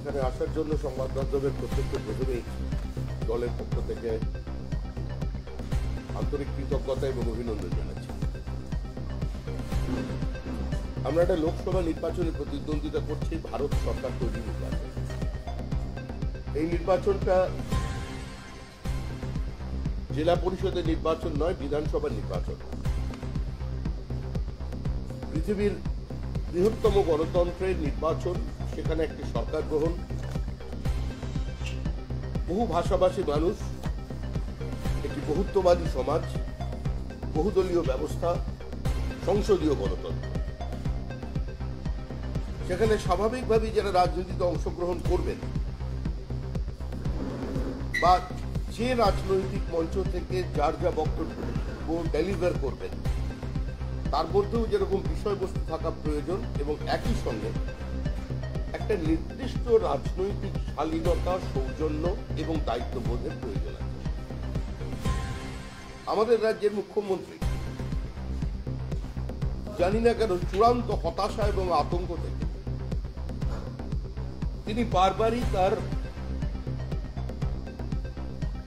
এখানে আসার জন্য সংবাদ মাধ্যমের প্রত্যেককে প্রথমেই দলের পক্ষ থেকে আন্তরিক কৃতজ্ঞতা এবং অভিনন্দন জানাচ্ছি। আমরা একটা লোকসভা নির্বাচনে প্রতিদ্বন্দ্বিতা করছি ভারত সরকার তৈরি নির্বাচন। এই নির্বাচনটা জেলা পরিষদের নির্বাচন নয়, বিধানসভার নির্বাচন। পৃথিবীর বৃহত্তম গণতন্ত্রের নির্বাচন, সেখানে একটি সরকার গ্রহণ, বহু ভাষাভাষী মানুষ, একটি বহুত্ববাদী সমাজ, বহুদলীয় ব্যবস্থা, সংসদীয় গণতন্ত্র। সেখানে স্বাভাবিকভাবেই যারা রাজনীতিতে অংশগ্রহণ করবেন বা যে রাজনৈতিক মঞ্চ থেকে যার যা বক্তব্য ডেলিভার করবেন তার মধ্যেও যেরকম বিষয়বস্তু থাকা প্রয়োজন এবং একই সঙ্গে একটা নির্দিষ্ট রাজনৈতিক শালীনতা, সৌজন্য এবং দায়িত্ববোধের প্রয়োজন আছে। আমাদের রাজ্যের মুখ্যমন্ত্রী জানি না কেন চূড়ান্ত হতাশা এবং আতঙ্ক থেকে তিনি বারবারই তার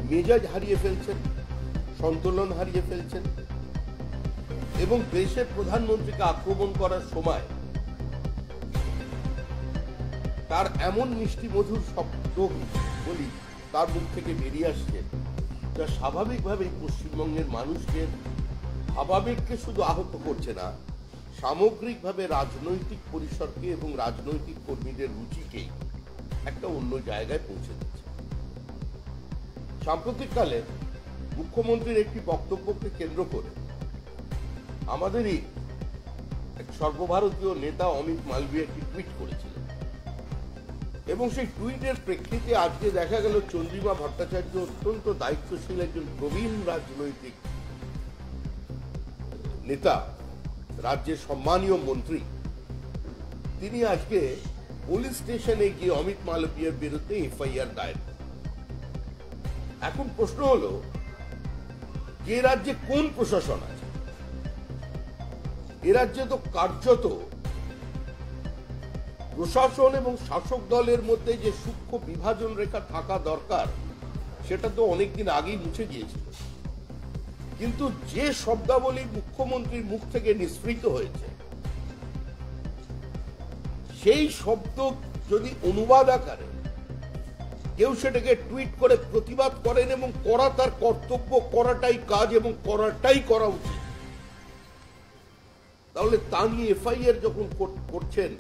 মেজাজ হারিয়ে ফেলছেন, সন্তুলন হারিয়ে ফেলছেন এবং দেশের প্রধানমন্ত্রীকে আক্রমণ করার সময় তার এমন মিষ্টি মধুর শব্দ বলি তার মুখ থেকে বেরিয়ে আসছে যা স্বাভাবিকভাবেই পশ্চিমবঙ্গের মানুষকে ভাবাবেগকে শুধু আহত করছে না, সামগ্রিকভাবে রাজনৈতিক পরিসরকে এবং রাজনৈতিক কর্মীদের রুচিকে একটা অন্য জায়গায় পৌঁছে দিচ্ছে। সাম্প্রতিককালে মুখ্যমন্ত্রীর একটি বক্তব্যকে কেন্দ্র করে আমাদেরই এক সর্বভারতীয় নেতা অমিত মালভিয়া একটি টুইট করেছিলেন এবং সেই টুইটের প্রেক্ষিতে আজকে দেখা গেল চন্দ্রিমা ভট্টাচার্য, অত্যন্ত দায়িত্বশীল একজন প্রবীণ রাজনৈতিক নেতা, রাজ্যের সম্মানীয় মন্ত্রী, তিনি আজকে পুলিশ স্টেশনে গিয়ে অমিত মালভিয়ার বিরুদ্ধে এফআইআর দায়ের। এখন প্রশ্ন হলো, যে রাজ্যে কোন প্রশাসন আছে? এ রাজ্যে তো কার্যত প্রশাসন এবং শাসক দলের মধ্যে যে সূক্ষ্ম বিভাজন রেখা থাকা দরকার সেটা তো অনেকদিন আগেই মুছে গিয়েছে। কিন্তু যে শব্দাবলী মুখ্যমন্ত্রীর মুখ থেকে নিঃসৃত হয়েছে সেই শব্দ যদি অনুবাদ আকারে কেউ সেটাকে টুইট করে প্রতিবাদ করেন এবং করা তার কর্তব্য, করাটাই কাজ এবং করাটাই করা উচিত, তাহলে তা নিয়ে এফআইআর যখন করছেন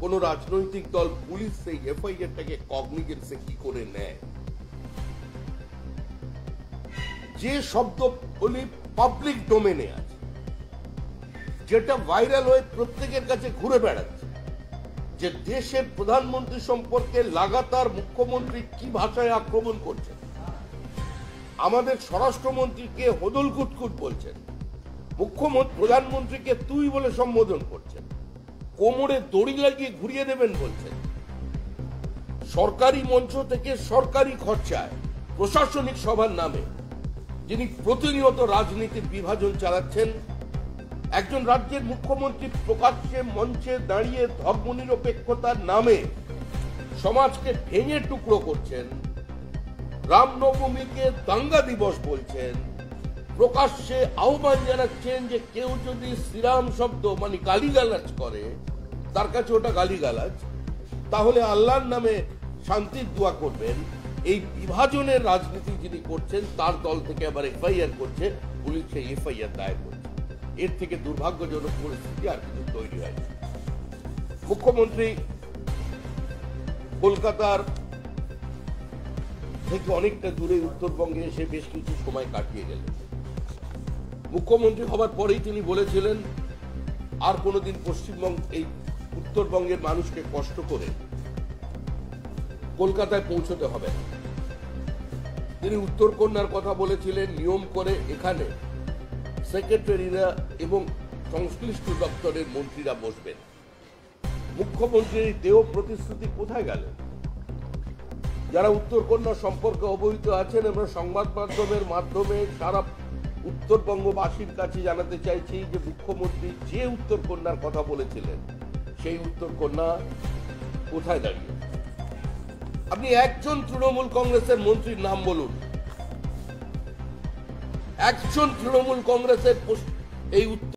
কোন রাজনৈতিক দল, পুলিশ সেই এফআইআরটাকে কগনিজেন্সে কি করে নেয়? যে শব্দ বলি পাবলিক ডোমেনে আছে, যেটা ভাইরাল হয়ে প্রত্যেকের কাছে ঘুরে বেড়াচ্ছে, যে দেশের প্রধানমন্ত্রী সম্পর্কে লাগাতার মুখ্যমন্ত্রী কি ভাষায় আক্রমণ করছেন, আমাদের স্বরাষ্ট্রমন্ত্রীকে হদল কুটকুট বলছেন, মুখ্যমন্ত্রী প্রধানমন্ত্রীকে তুই বলে সম্বোধন করছেন, কোমরে দড়ি লাগিয়ে ঘুরিয়ে দেবেন বলছেন, সরকারি মঞ্চ থেকে সরকারি খরচায় প্রশাসনিক সভার নামে যিনি প্রতিনিয়ত রাজনীতির বিভাজন চালাচ্ছেন, একজন রাজ্যের মুখ্যমন্ত্রী প্রকাশ্যে মঞ্চে দাঁড়িয়ে ধর্মনিরপেক্ষতার নামে সমাজকে ভেঙে টুকরো করছেন, রামনবমীকে দাঙ্গা দিবস বলছেন, প্রকাশ্যে আহ্বান জানাচ্ছেন যে কেউ যদি শ্রীরাম শব্দ মানে গালিগালাজ করে তার কাছে ওটা গালিগালাজ, তাহলে আল্লাহর নামে শান্তির দোয়া করবেন। এই বিভাজনের রাজনীতি যিনি করছেন তার দল থেকে আবার এফআইআর করছে, পুলিশ সেই এফআইআর দায়ের করছে। এর থেকে দুর্ভাগ্যজনক পরিস্থিতি আর কিছু তৈরি হয়নি। মুখ্যমন্ত্রী কলকাতার থেকে অনেকটা দূরে উত্তরবঙ্গে এসে বেশ কিছু সময় কাটিয়ে গেলেন। মুখ্যমন্ত্রী হবার পরেই তিনি বলেছিলেন আর কোনোদিন পশ্চিমবঙ্গ এই উত্তরবঙ্গের মানুষকে কষ্ট করে কলকাতায় পৌঁছতে হবে না। তিনি উত্তরকন্যার কথা বলেছিলেন, নিয়ম করে এখানে সেক্রেটারিরা এবং সংশ্লিষ্ট দপ্তরের মন্ত্রীরা বসবেন। মুখ্যমন্ত্রীর দেহ প্রতিশ্রুতি কোথায় গেল? যারা উত্তরকন্যা সম্পর্কে অবহিত আছেন, আমরা সংবাদ মাধ্যমের মাধ্যমে সারা উত্তরবঙ্গবাসীর কাছে জানাতে চাইছি যে মুখ্যমন্ত্রী যে উত্তরকন্যার কথা বলেছিলেন সেই উত্তরকন্যা কোথায় দাঁড়িয়ে? আপনি একজন তৃণমূল কংগ্রেসের মন্ত্রীর নাম বলুন, একজন তৃণমূল কংগ্রেসের এই উত্তর